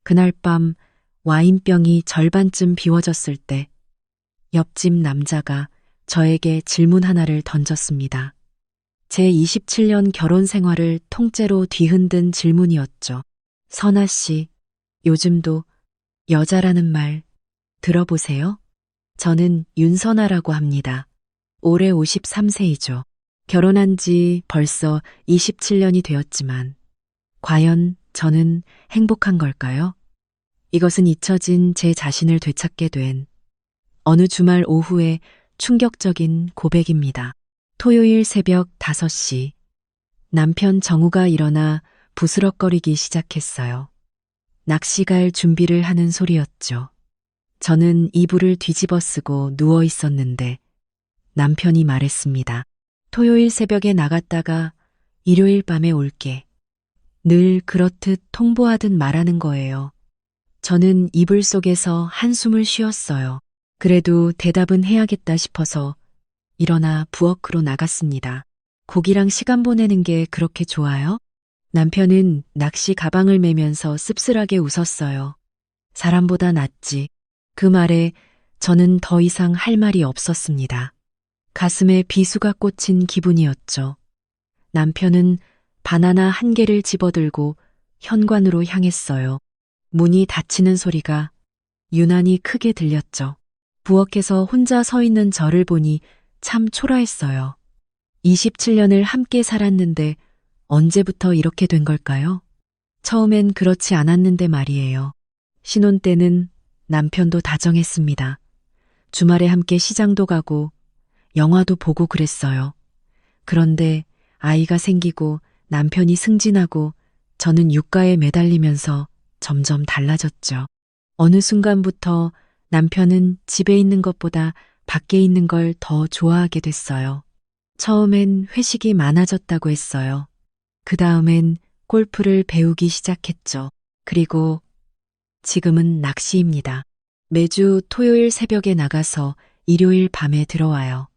그날 밤 와인병이 절반쯤 비워졌을 때 옆집 남자가 저에게 질문 하나를 던졌습니다. 제 27년 결혼 생활을 통째로 뒤흔든 질문이었죠. 선아 씨, 요즘도 여자라는 말 들어보세요? 저는 윤선아라고 합니다. 올해 53세이죠. 결혼한 지 벌써 27년이 되었지만 과연 저는 행복한 걸까요? 이것은 잊혀진 제 자신을 되찾게 된 어느 주말 오후의 충격적인 고백입니다. 토요일 새벽 5시 남편 정우가 일어나 부스럭거리기 시작했어요. 낚시 갈 준비를 하는 소리였죠. 저는 이불을 뒤집어 쓰고 누워 있었는데 남편이 말했습니다. 토요일 새벽에 나갔다가 일요일 밤에 올게. 늘 그렇듯 통보하듯 말하는 거예요. 저는 이불 속에서 한숨을 쉬었어요. 그래도 대답은 해야겠다 싶어서 일어나 부엌으로 나갔습니다. 고기랑 시간 보내는 게 그렇게 좋아요? 남편은 낚시 가방을 메면서 씁쓸하게 웃었어요. 사람보다 낫지. 그 말에 저는 더 이상 할 말이 없었습니다. 가슴에 비수가 꽂힌 기분이었죠. 남편은 바나나 한 개를 집어들고 현관으로 향했어요. 문이 닫히는 소리가 유난히 크게 들렸죠. 부엌에서 혼자 서 있는 저를 보니 참 초라했어요. 27년을 함께 살았는데 언제부터 이렇게 된 걸까요? 처음엔 그렇지 않았는데 말이에요. 신혼 때는 남편도 다정했습니다. 주말에 함께 시장도 가고 영화도 보고 그랬어요. 그런데 아이가 생기고 남편이 승진하고 저는 육가에 매달리면서 점점 달라졌죠. 어느 순간부터 남편은 집에 있는 것보다 밖에 있는 걸 더 좋아하게 됐어요. 처음엔 회식이 많아졌다고 했어요. 그 다음엔 골프를 배우기 시작했죠. 그리고 지금은 낚시입니다. 매주 토요일 새벽에 나가서 일요일 밤에 들어와요.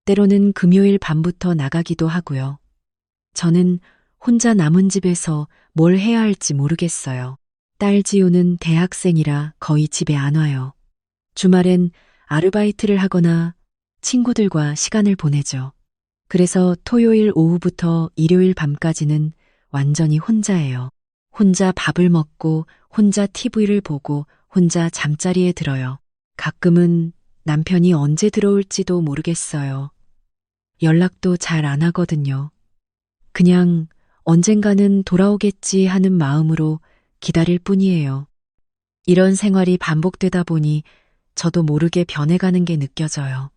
때로는 금요일 밤부터 나가기도 하고요. 저는 혼자 남은 집에서 뭘 해야 할지 모르겠어요. 딸 지우는 대학생이라 거의 집에 안 와요. 주말엔 아르바이트를 하거나 친구들과 시간을 보내죠. 그래서 토요일 오후부터 일요일 밤까지는 완전히 혼자예요. 혼자 밥을 먹고 혼자 TV를 보고 혼자 잠자리에 들어요. 가끔은 남편이 언제 들어올지도 모르겠어요. 연락도 잘 안 하거든요. 그냥 언젠가는 돌아오겠지 하는 마음으로 기다릴 뿐이에요. 이런 생활이 반복되다 보니 저도 모르게 변해가는 게 느껴져요.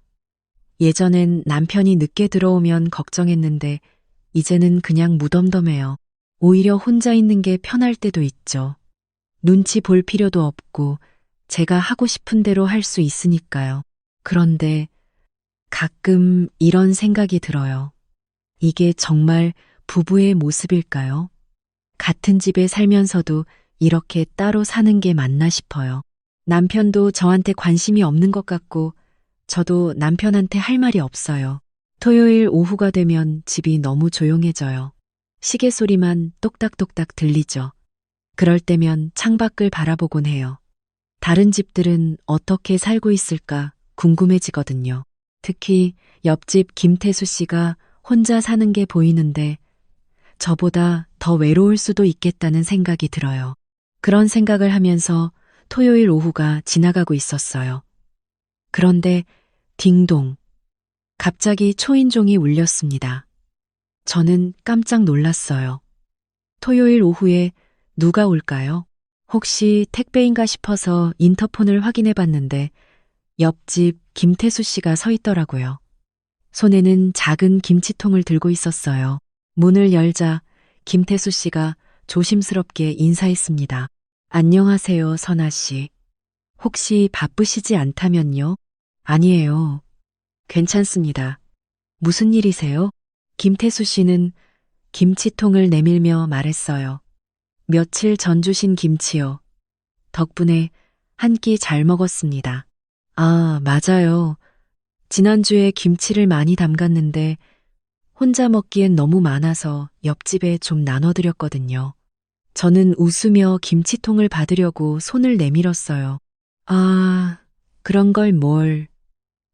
예전엔 남편이 늦게 들어오면 걱정했는데 이제는 그냥 무덤덤해요. 오히려 혼자 있는 게 편할 때도 있죠. 눈치 볼 필요도 없고 제가 하고 싶은 대로 할 수 있으니까요. 그런데 가끔 이런 생각이 들어요. 이게 정말 부부의 모습일까요? 같은 집에 살면서도 이렇게 따로 사는 게 맞나 싶어요. 남편도 저한테 관심이 없는 것 같고 저도 남편한테 할 말이 없어요. 토요일 오후가 되면 집이 너무 조용해져요. 시계 소리만 똑딱똑딱 들리죠. 그럴 때면 창밖을 바라보곤 해요. 다른 집들은 어떻게 살고 있을까 궁금해지거든요. 특히 옆집 김태수 씨가 혼자 사는 게 보이는데 저보다 더 외로울 수도 있겠다는 생각이 들어요. 그런 생각을 하면서 토요일 오후가 지나가고 있었어요. 그런데 딩동. 갑자기 초인종이 울렸습니다. 저는 깜짝 놀랐어요. 토요일 오후에 누가 올까요? 혹시 택배인가 싶어서 인터폰을 확인해 봤는데 옆집 김태수 씨가 서 있더라고요. 손에는 작은 김치통을 들고 있었어요. 문을 열자 김태수 씨가 조심스럽게 인사했습니다. 안녕하세요, 선아 씨. 혹시 바쁘시지 않다면요? 아니에요. 괜찮습니다. 무슨 일이세요? 김태수 씨는 김치통을 내밀며 말했어요. 며칠 전 주신 김치요. 덕분에 한 끼 잘 먹었습니다. 아, 맞아요. 지난주에 김치를 많이 담갔는데 혼자 먹기엔 너무 많아서 옆집에 좀 나눠드렸거든요. 저는 웃으며 김치통을 받으려고 손을 내밀었어요. 아, 그런 걸 뭘.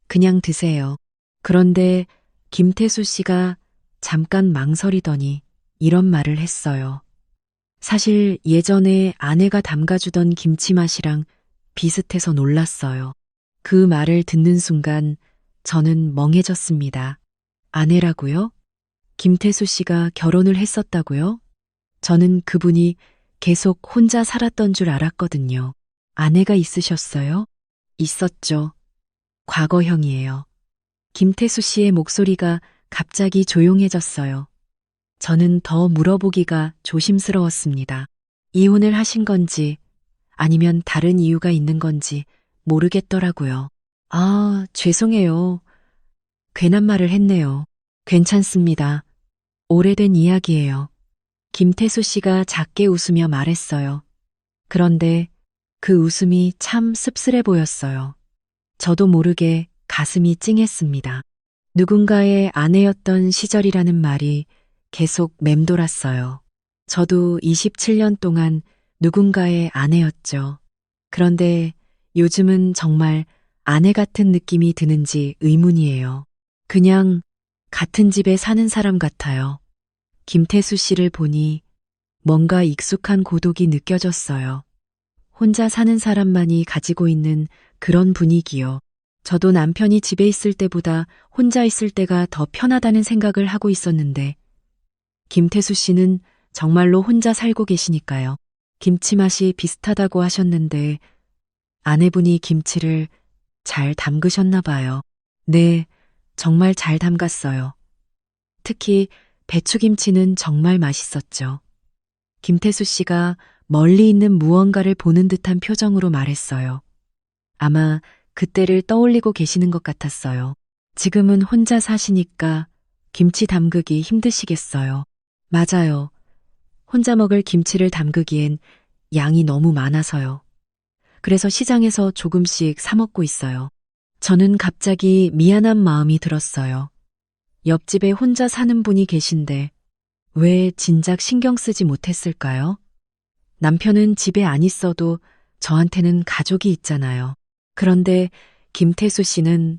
그냥 드세요. 그런데 김태수 씨가 잠깐 망설이더니 이런 말을 했어요. 사실 예전에 아내가 담가주던 김치 맛이랑 비슷해서 놀랐어요. 그 말을 듣는 순간 저는 멍해졌습니다. 아내라고요? 김태수 씨가 결혼을 했었다고요? 저는 그분이 계속 혼자 살았던 줄 알았거든요. 아내가 있으셨어요? 있었죠. 과거형이에요. 김태수 씨의 목소리가 갑자기 조용해졌어요. 저는 더 물어보기가 조심스러웠습니다. 이혼을 하신 건지 아니면 다른 이유가 있는 건지 모르겠더라고요. 아, 죄송해요. 괜한 말을 했네요. 괜찮습니다. 오래된 이야기예요. 김태수 씨가 작게 웃으며 말했어요. 그런데 그 웃음이 참 씁쓸해 보였어요. 저도 모르게 가슴이 찡했습니다. 누군가의 아내였던 시절이라는 말이 계속 맴돌았어요. 저도 27년 동안 누군가의 아내였죠. 그런데 요즘은 정말 아내 같은 느낌이 드는지 의문이에요. 그냥 같은 집에 사는 사람 같아요. 김태수 씨를 보니 뭔가 익숙한 고독이 느껴졌어요. 혼자 사는 사람만이 가지고 있는 그런 분위기요. 저도 남편이 집에 있을 때보다 혼자 있을 때가 더 편하다는 생각을 하고 있었는데, 김태수 씨는 정말로 혼자 살고 계시니까요. 김치 맛이 비슷하다고 하셨는데, 아내분이 김치를 잘 담그셨나 봐요. 네, 정말 잘 담갔어요. 특히 배추김치는 정말 맛있었죠. 김태수 씨가 멀리 있는 무언가를 보는 듯한 표정으로 말했어요. 아마 그때를 떠올리고 계시는 것 같았어요. 지금은 혼자 사시니까 김치 담그기 힘드시겠어요. 맞아요. 혼자 먹을 김치를 담그기엔 양이 너무 많아서요. 그래서 시장에서 조금씩 사 먹고 있어요. 저는 갑자기 미안한 마음이 들었어요. 옆집에 혼자 사는 분이 계신데 왜 진작 신경 쓰지 못했을까요? 남편은 집에 안 있어도 저한테는 가족이 있잖아요. 그런데 김태수 씨는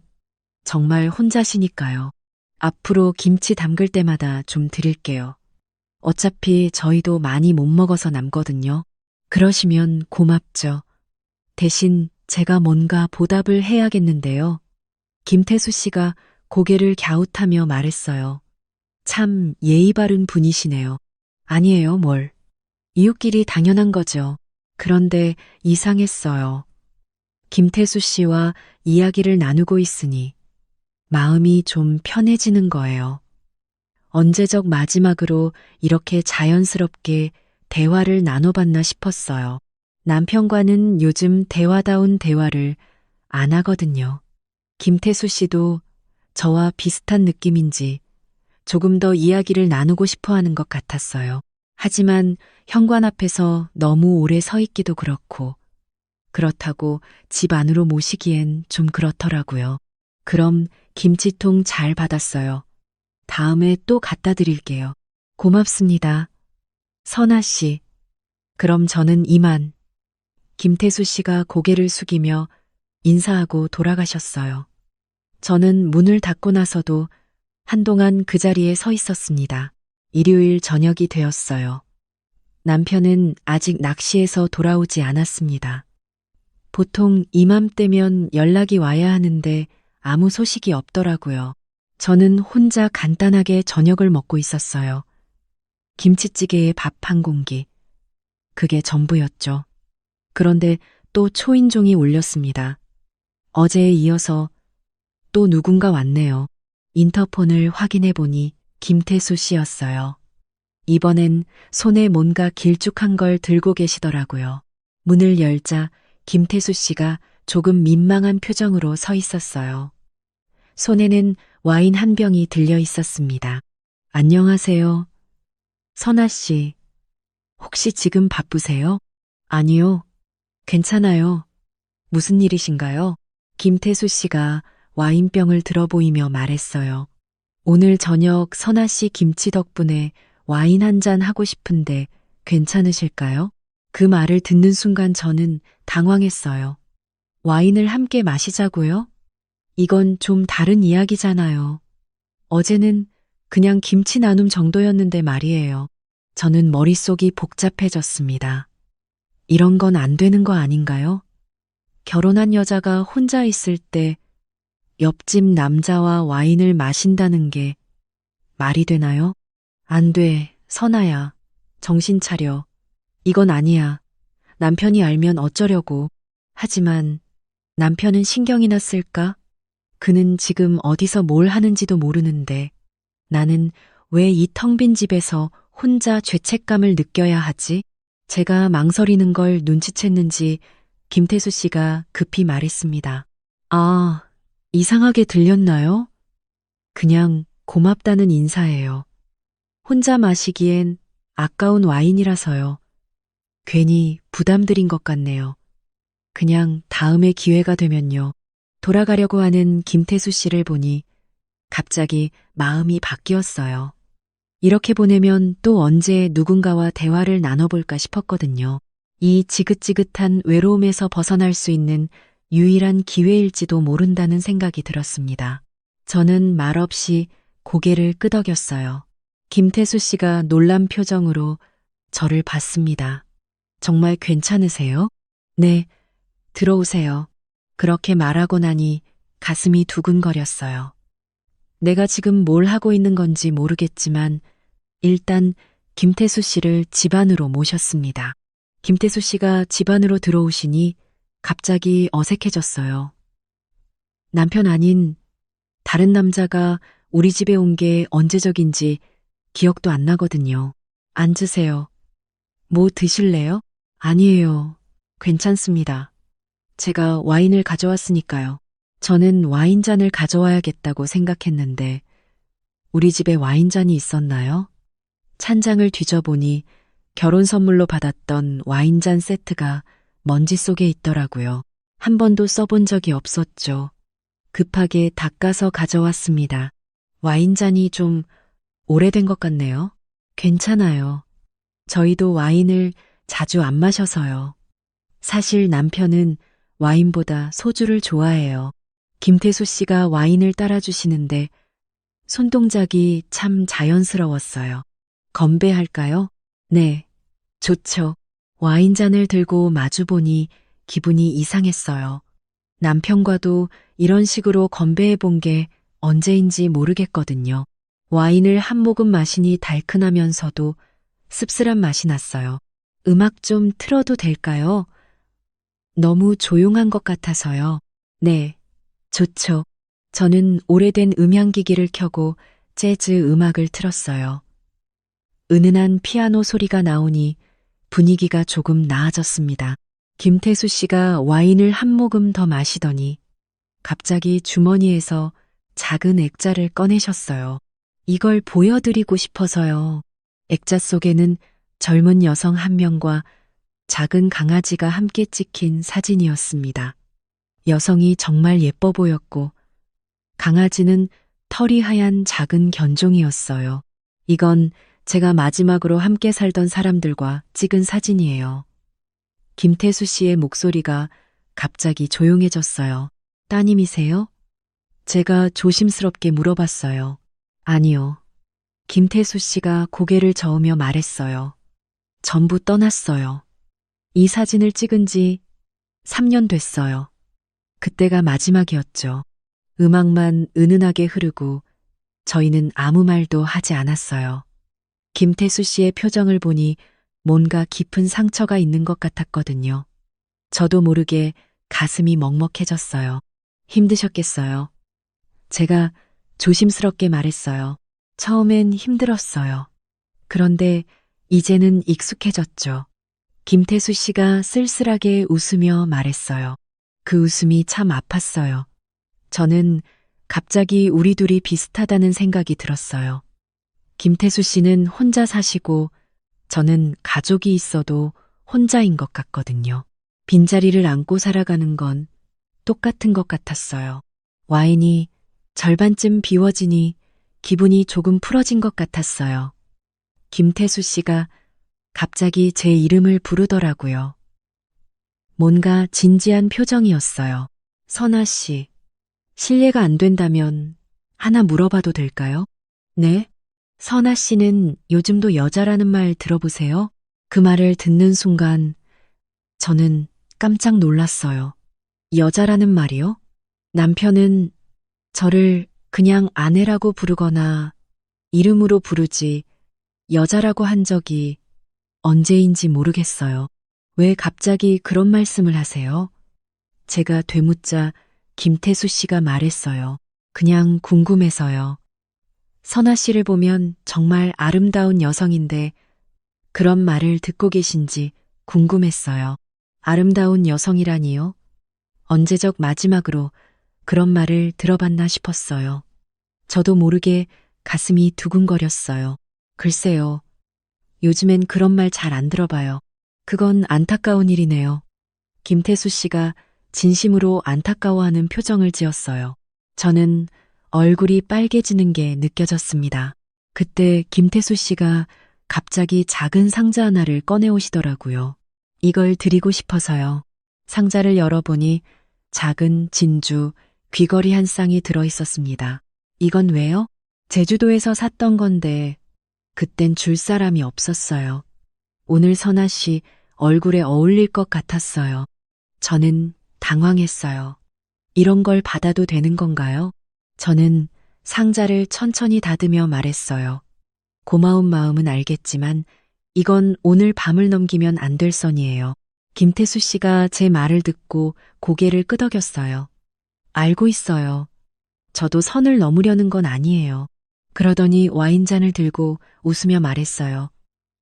정말 혼자시니까요. 앞으로 김치 담글 때마다 좀 드릴게요. 어차피 저희도 많이 못 먹어서 남거든요. 그러시면 고맙죠. 대신 제가 뭔가 보답을 해야겠는데요. 김태수 씨가 고개를 갸웃하며 말했어요. 참 예의 바른 분이시네요. 아니에요, 뭘. 이웃끼리 당연한 거죠. 그런데 이상했어요. 김태수 씨와 이야기를 나누고 있으니 마음이 좀 편해지는 거예요. 언제적 마지막으로 이렇게 자연스럽게 대화를 나눠봤나 싶었어요. 남편과는 요즘 대화다운 대화를 안 하거든요. 김태수 씨도 저와 비슷한 느낌인지 조금 더 이야기를 나누고 싶어 하는 것 같았어요. 하지만 현관 앞에서 너무 오래 서 있기도 그렇고, 그렇다고 집 안으로 모시기엔 좀 그렇더라고요. 그럼 김치통 잘 받았어요. 다음에 또 갖다 드릴게요. 고맙습니다. 선아 씨. 그럼 저는 이만. 김태수 씨가 고개를 숙이며 인사하고 돌아가셨어요. 저는 문을 닫고 나서도 한동안 그 자리에 서 있었습니다. 일요일 저녁이 되었어요. 남편은 아직 낚시에서 돌아오지 않았습니다. 보통 이맘때면 연락이 와야 하는데 아무 소식이 없더라고요. 저는 혼자 간단하게 저녁을 먹고 있었어요. 김치찌개에 밥 한 공기. 그게 전부였죠. 그런데 또 초인종이 울렸습니다. 어제에 이어서 또 누군가 왔네요. 인터폰을 확인해 보니 김태수 씨였어요. 이번엔 손에 뭔가 길쭉한 걸 들고 계시더라고요. 문을 열자 김태수 씨가 조금 민망한 표정으로 서 있었어요. 손에는 와인 한 병이 들려 있었습니다. 안녕하세요. 선아 씨, 혹시 지금 바쁘세요? 아니요. 괜찮아요. 무슨 일이신가요? 김태수 씨가 와인병을 들어 보이며 말했어요. 오늘 저녁 선아 씨 김치 덕분에 와인 한 잔 하고 싶은데 괜찮으실까요? 그 말을 듣는 순간 저는 당황했어요. 와인을 함께 마시자고요? 이건 좀 다른 이야기잖아요. 어제는 그냥 김치 나눔 정도였는데 말이에요. 저는 머릿속이 복잡해졌습니다. 이런 건 안 되는 거 아닌가요? 결혼한 여자가 혼자 있을 때 옆집 남자와 와인을 마신다는 게 말이 되나요? 안 돼, 선아야. 정신 차려. 이건 아니야. 남편이 알면 어쩌려고. 하지만 남편은 신경이나 쓸까? 그는 지금 어디서 뭘 하는지도 모르는데 나는 왜 이 텅 빈 집에서 혼자 죄책감을 느껴야 하지? 제가 망설이는 걸 눈치챘는지 김태수 씨가 급히 말했습니다. 아, 이상하게 들렸나요? 그냥 고맙다는 인사예요. 혼자 마시기엔 아까운 와인이라서요. 괜히 부담드린 것 같네요. 그냥 다음에 기회가 되면요. 돌아가려고 하는 김태수 씨를 보니 갑자기 마음이 바뀌었어요. 이렇게 보내면 또 언제 누군가와 대화를 나눠볼까 싶었거든요. 이 지긋지긋한 외로움에서 벗어날 수 있는 유일한 기회일지도 모른다는 생각이 들었습니다. 저는 말없이 고개를 끄덕였어요. 김태수 씨가 놀란 표정으로 저를 봤습니다. 정말 괜찮으세요? 네, 들어오세요. 그렇게 말하고 나니 가슴이 두근거렸어요. 내가 지금 뭘 하고 있는 건지 모르겠지만 일단 김태수 씨를 집 안으로 모셨습니다. 김태수 씨가 집 안으로 들어오시니 갑자기 어색해졌어요. 남편 아닌 다른 남자가 우리 집에 온 게 언제적인지 기억도 안 나거든요. 앉으세요. 뭐 드실래요? 아니에요. 괜찮습니다. 제가 와인을 가져왔으니까요. 저는 와인잔을 가져와야겠다고 생각했는데 우리 집에 와인잔이 있었나요? 찬장을 뒤져보니 결혼 선물로 받았던 와인잔 세트가 먼지 속에 있더라고요. 한 번도 써본 적이 없었죠. 급하게 닦아서 가져왔습니다. 와인잔이 좀 오래된 것 같네요. 괜찮아요. 저희도 와인을 자주 안 마셔서요. 사실 남편은 와인보다 소주를 좋아해요. 김태수 씨가 와인을 따라주시는데 손동작이 참 자연스러웠어요. 건배할까요? 네, 좋죠. 와인잔을 들고 마주보니 기분이 이상했어요. 남편과도 이런 식으로 건배해 본 게 언제인지 모르겠거든요. 와인을 한 모금 마시니 달큰하면서도 씁쓸한 맛이 났어요. 음악 좀 틀어도 될까요? 너무 조용한 것 같아서요. 네, 좋죠. 저는 오래된 음향기기를 켜고 재즈 음악을 틀었어요. 은은한 피아노 소리가 나오니 분위기가 조금 나아졌습니다. 김태수 씨가 와인을 한 모금 더 마시더니 갑자기 주머니에서 작은 액자를 꺼내셨어요. 이걸 보여드리고 싶어서요. 액자 속에는 젊은 여성 한 명과 작은 강아지가 함께 찍힌 사진이었습니다. 여성이 정말 예뻐 보였고 강아지는 털이 하얀 작은 견종이었어요. 이건 제가 마지막으로 함께 살던 사람들과 찍은 사진이에요. 김태수 씨의 목소리가 갑자기 조용해졌어요. 따님이세요? 제가 조심스럽게 물어봤어요. 아니요. 김태수 씨가 고개를 저으며 말했어요. 전부 떠났어요. 이 사진을 찍은 지 3년 됐어요. 그때가 마지막이었죠. 음악만 은은하게 흐르고 저희는 아무 말도 하지 않았어요. 김태수 씨의 표정을 보니 뭔가 깊은 상처가 있는 것 같았거든요. 저도 모르게 가슴이 먹먹해졌어요. 힘드셨겠어요. 제가 조심스럽게 말했어요. 처음엔 힘들었어요. 그런데 이제는 익숙해졌죠. 김태수 씨가 쓸쓸하게 웃으며 말했어요. 그 웃음이 참 아팠어요. 저는 갑자기 우리 둘이 비슷하다는 생각이 들었어요. 김태수 씨는 혼자 사시고 저는 가족이 있어도 혼자인 것 같거든요. 빈자리를 안고 살아가는 건 똑같은 것 같았어요. 와인이 절반쯤 비워지니 기분이 조금 풀어진 것 같았어요. 김태수 씨가 갑자기 제 이름을 부르더라고요. 뭔가 진지한 표정이었어요. 선아 씨, 실례가 안 된다면 하나 물어봐도 될까요? 네? 선아 씨는 요즘도 여자라는 말 들어보세요? 그 말을 듣는 순간 저는 깜짝 놀랐어요. 여자라는 말이요? 남편은 저를 그냥 아내라고 부르거나 이름으로 부르지 여자라고 한 적이 언제인지 모르겠어요. 왜 갑자기 그런 말씀을 하세요? 제가 되묻자 김태수 씨가 말했어요. 그냥 궁금해서요. 선아 씨를 보면 정말 아름다운 여성인데 그런 말을 듣고 계신지 궁금했어요. 아름다운 여성이라니요? 언제적 마지막으로 그런 말을 들어봤나 싶었어요. 저도 모르게 가슴이 두근거렸어요. 글쎄요. 요즘엔 그런 말 잘 안 들어봐요. 그건 안타까운 일이네요. 김태수 씨가 진심으로 안타까워하는 표정을 지었어요. 저는 얼굴이 빨개지는 게 느껴졌습니다. 그때 김태수 씨가 갑자기 작은 상자 하나를 꺼내 오시더라고요. 이걸 드리고 싶어서요. 상자를 열어보니 작은 진주, 귀걸이 한 쌍이 들어 있었습니다. 이건 왜요? 제주도에서 샀던 건데 그땐 줄 사람이 없었어요. 오늘 선아 씨 얼굴에 어울릴 것 같았어요. 저는 당황했어요. 이런 걸 받아도 되는 건가요? 저는 상자를 천천히 닫으며 말했어요. 고마운 마음은 알겠지만 이건 오늘 밤을 넘기면 안 될 선이에요. 김태수 씨가 제 말을 듣고 고개를 끄덕였어요. 알고 있어요. 저도 선을 넘으려는 건 아니에요. 그러더니 와인잔을 들고 웃으며 말했어요.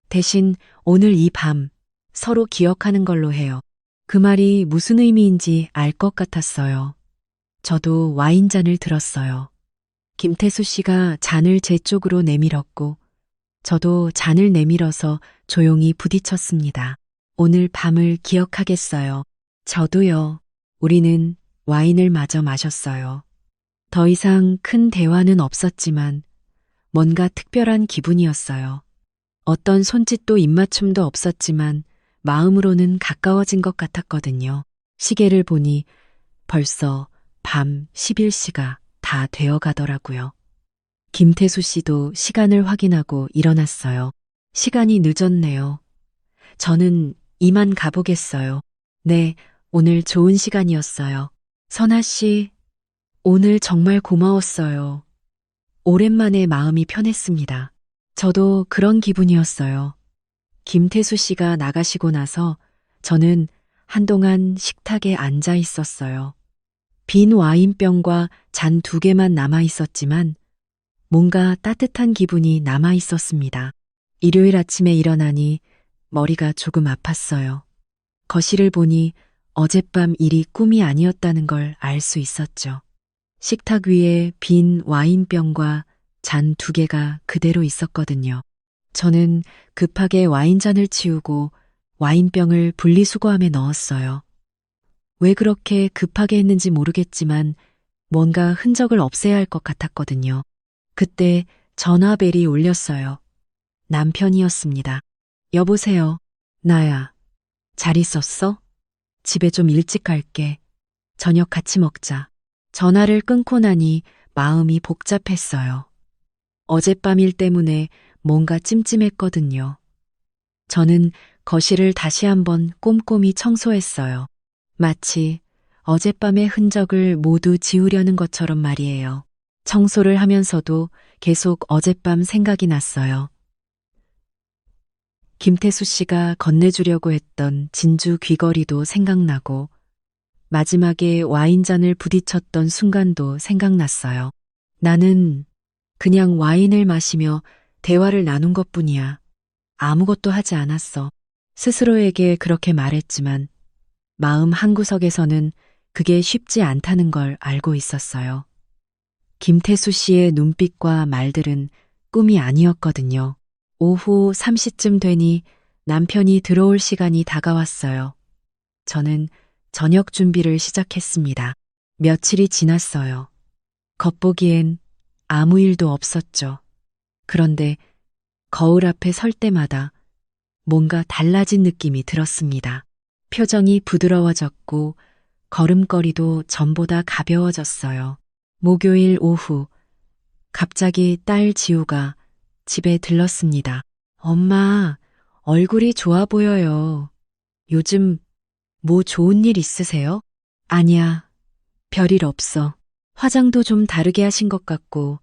대신 오늘 이 밤 서로 기억하는 걸로 해요. 그 말이 무슨 의미인지 알 것 같았어요. 저도 와인잔을 들었어요. 김태수 씨가 잔을 제 쪽으로 내밀었고 저도 잔을 내밀어서 조용히 부딪혔습니다. 오늘 밤을 기억하겠어요. 저도요. 우리는 와인을 마저 마셨어요. 더 이상 큰 대화는 없었지만 뭔가 특별한 기분이었어요. 어떤 손짓도 입맞춤도 없었지만 마음으로는 가까워진 것 같았거든요. 시계를 보니 벌써 밤 11시가 다 되어 가더라고요. 김태수 씨도 시간을 확인하고 일어났어요. 시간이 늦었네요. 저는 이만 가보겠어요. 네, 오늘 좋은 시간이었어요. 선아 씨, 오늘 정말 고마웠어요. 오랜만에 마음이 편했습니다. 저도 그런 기분이었어요. 김태수 씨가 나가시고 나서 저는 한동안 식탁에 앉아 있었어요. 빈 와인병과 잔 2개만 남아 있었지만 뭔가 따뜻한 기분이 남아 있었습니다. 일요일 아침에 일어나니 머리가 조금 아팠어요. 거실을 보니 어젯밤 일이 꿈이 아니었다는 걸 알 수 있었죠. 식탁 위에 빈 와인병과 잔 2개가 그대로 있었거든요. 저는 급하게 와인잔을 치우고 와인병을 분리수거함에 넣었어요. 왜 그렇게 급하게 했는지 모르겠지만 뭔가 흔적을 없애야 할 것 같았거든요. 그때 전화벨이 울렸어요. 남편이었습니다. 여보세요. 나야. 잘 있었어? 집에 좀 일찍 갈게. 저녁 같이 먹자. 전화를 끊고 나니 마음이 복잡했어요. 어젯밤 일 때문에 뭔가 찜찜했거든요. 저는 거실을 다시 한번 꼼꼼히 청소했어요. 마치 어젯밤의 흔적을 모두 지우려는 것처럼 말이에요. 청소를 하면서도 계속 어젯밤 생각이 났어요. 김태수 씨가 건네주려고 했던 진주 귀걸이도 생각나고 마지막에 와인잔을 부딪혔던 순간도 생각났어요. 나는 그냥 와인을 마시며 대화를 나눈 것뿐이야. 아무것도 하지 않았어. 스스로에게 그렇게 말했지만 마음 한구석에서는 그게 쉽지 않다는 걸 알고 있었어요. 김태수 씨의 눈빛과 말들은 꿈이 아니었거든요. 오후 3시쯤 되니 남편이 들어올 시간이 다가왔어요. 저는 저녁 준비를 시작했습니다. 며칠이 지났어요. 겉보기엔 아무 일도 없었죠. 그런데 거울 앞에 설 때마다 뭔가 달라진 느낌이 들었습니다. 표정이 부드러워졌고 걸음걸이도 전보다 가벼워졌어요. 목요일 오후, 갑자기 딸 지우가 집에 들렀습니다. 엄마, 얼굴이 좋아 보여요. 요즘 뭐 좋은 일 있으세요? 아니야, 별일 없어. 화장도 좀 다르게 하신 것 같고,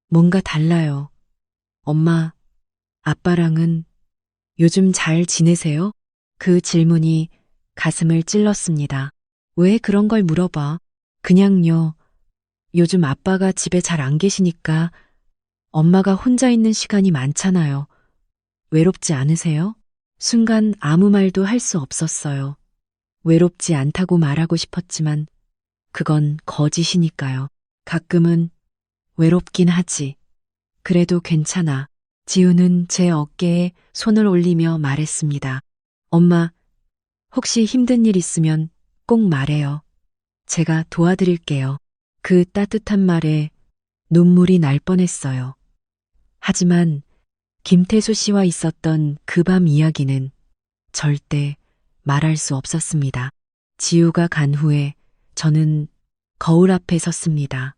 뭔가 달라요. 엄마, 아빠랑은 요즘 잘 지내세요? 그 질문이 가슴을 찔렀습니다. 왜 그런 걸 물어봐? 그냥요. 요즘 아빠가 집에 잘 안 계시니까 엄마가 혼자 있는 시간이 많잖아요. 외롭지 않으세요? 순간 아무 말도 할 수 없었어요. 외롭지 않다고 말하고 싶었지만 그건 거짓이니까요. 가끔은 외롭긴 하지. 그래도 괜찮아. 지우는 제 어깨에 손을 올리며 말했습니다. 엄마, 혹시 힘든 일 있으면 꼭 말해요. 제가 도와드릴게요. 그 따뜻한 말에 눈물이 날 뻔했어요. 하지만 김태수 씨와 있었던 그 밤 이야기는 절대 말할 수 없었습니다. 지우가 간 후에 저는 거울 앞에 섰습니다.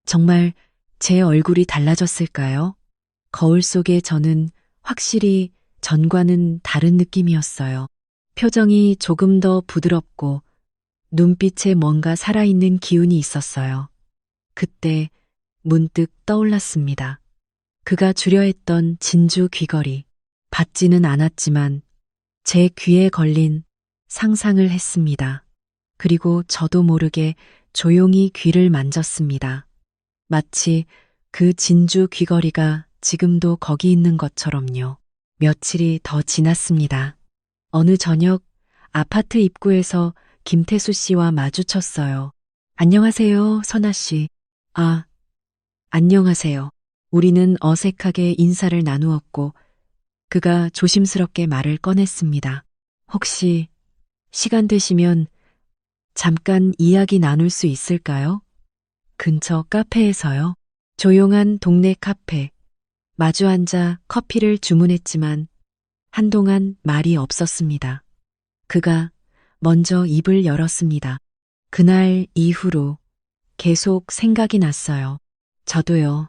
정말 제 얼굴이 달라졌을까요? 거울 속에 저는 확실히 전과는 다른 느낌이었어요. 표정이 조금 더 부드럽고 눈빛에 뭔가 살아있는 기운이 있었어요. 그때 문득 떠올랐습니다. 그가 주려 했던 진주 귀걸이. 받지는 않았지만 제 귀에 걸린 상상을 했습니다. 그리고 저도 모르게 조용히 귀를 만졌습니다. 마치 그 진주 귀걸이가 지금도 거기 있는 것처럼요. 며칠이 더 지났습니다. 어느 저녁 아파트 입구에서 김태수 씨와 마주쳤어요. 안녕하세요, 선아 씨. 아, 안녕하세요. 우리는 어색하게 인사를 나누었고 그가 조심스럽게 말을 꺼냈습니다. 혹시 시간 되시면 잠깐 이야기 나눌 수 있을까요? 근처 카페에서요. 조용한 동네 카페. 마주 앉아 커피를 주문했지만 한동안 말이 없었습니다. 그가 먼저 입을 열었습니다. 그날 이후로 계속 생각이 났어요. 저도요.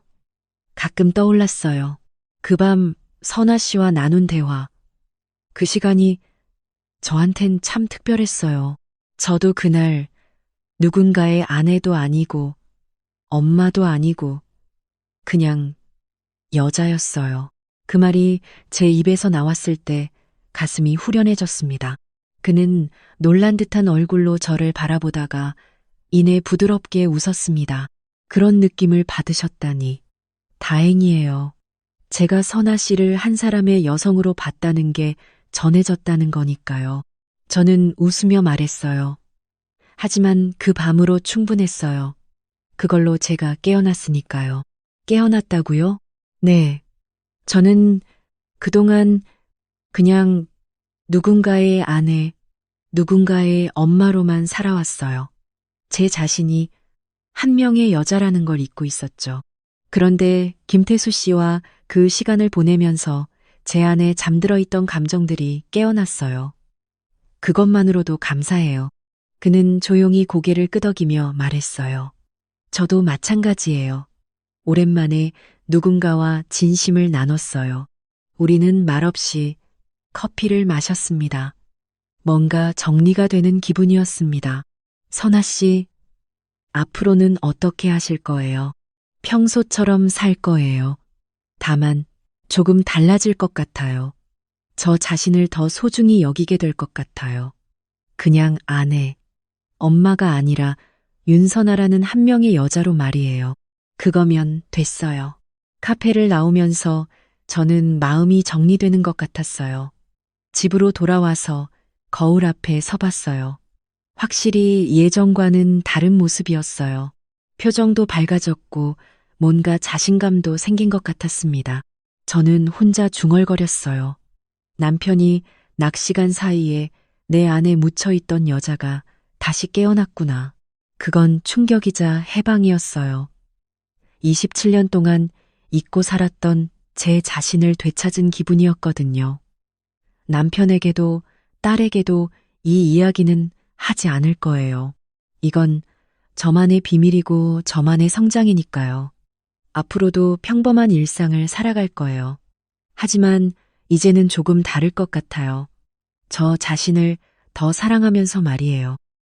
가끔 떠올랐어요. 그 밤 선아 씨와 나눈 대화. 그 시간이 저한텐 참 특별했어요. 저도 그날 누군가의 아내도 아니고 엄마도 아니고 그냥 여자였어요. 그 말이 제 입에서 나왔을 때 가슴이 후련해졌습니다. 그는 놀란 듯한 얼굴로 저를 바라보다가 이내 부드럽게 웃었습니다. 그런 느낌을 받으셨다니 다행이에요. 제가 선아 씨를 한 사람의 여성으로 봤다는 게 전해졌다는 거니까요. 저는 웃으며 말했어요. 하지만 그 밤으로 충분했어요. 그걸로 제가 깨어났으니까요. 깨어났다고요? 네. 저는 그동안 그냥 누군가의 아내, 누군가의 엄마로만 살아왔어요. 제 자신이 한 명의 여자라는 걸 잊고 있었죠. 그런데 김태수 씨와 그 시간을 보내면서 제 안에 잠들어 있던 감정들이 깨어났어요. 그것만으로도 감사해요. 그는 조용히 고개를 끄덕이며 말했어요. 저도 마찬가지예요. 오랜만에 누군가와 진심을 나눴어요. 우리는 말없이 커피를 마셨습니다. 뭔가 정리가 되는 기분이었습니다. 선아 씨, 앞으로는 어떻게 하실 거예요? 평소처럼 살 거예요. 다만 조금 달라질 것 같아요. 저 자신을 더 소중히 여기게 될 것 같아요. 그냥 아내, 엄마가 아니라 윤선아라는 한 명의 여자로 말이에요. 그거면 됐어요. 카페를 나오면서 저는 마음이 정리되는 것 같았어요. 집으로 돌아와서 거울 앞에 서봤어요. 확실히 예전과는 다른 모습이었어요. 표정도 밝아졌고 뭔가 자신감도 생긴 것 같았습니다. 저는 혼자 중얼거렸어요. 남편이 낚시간 사이에 내 안에 묻혀있던 여자가 다시 깨어났구나. 그건 충격이자 해방이었어요. 27년 동안 잊고 살았던 제 자신을 되찾은 기분이었거든요. 남편에게도 딸에게도 이 이야기는 하지 않을 거예요. 이건 저만의 비밀이고 저만의 성장이니까요. 앞으로도 평범한 일상을 살아갈 거예요. 하지만 이제는 조금 다를 것 같아요. 저 자신을 더 사랑하면서 말이에요.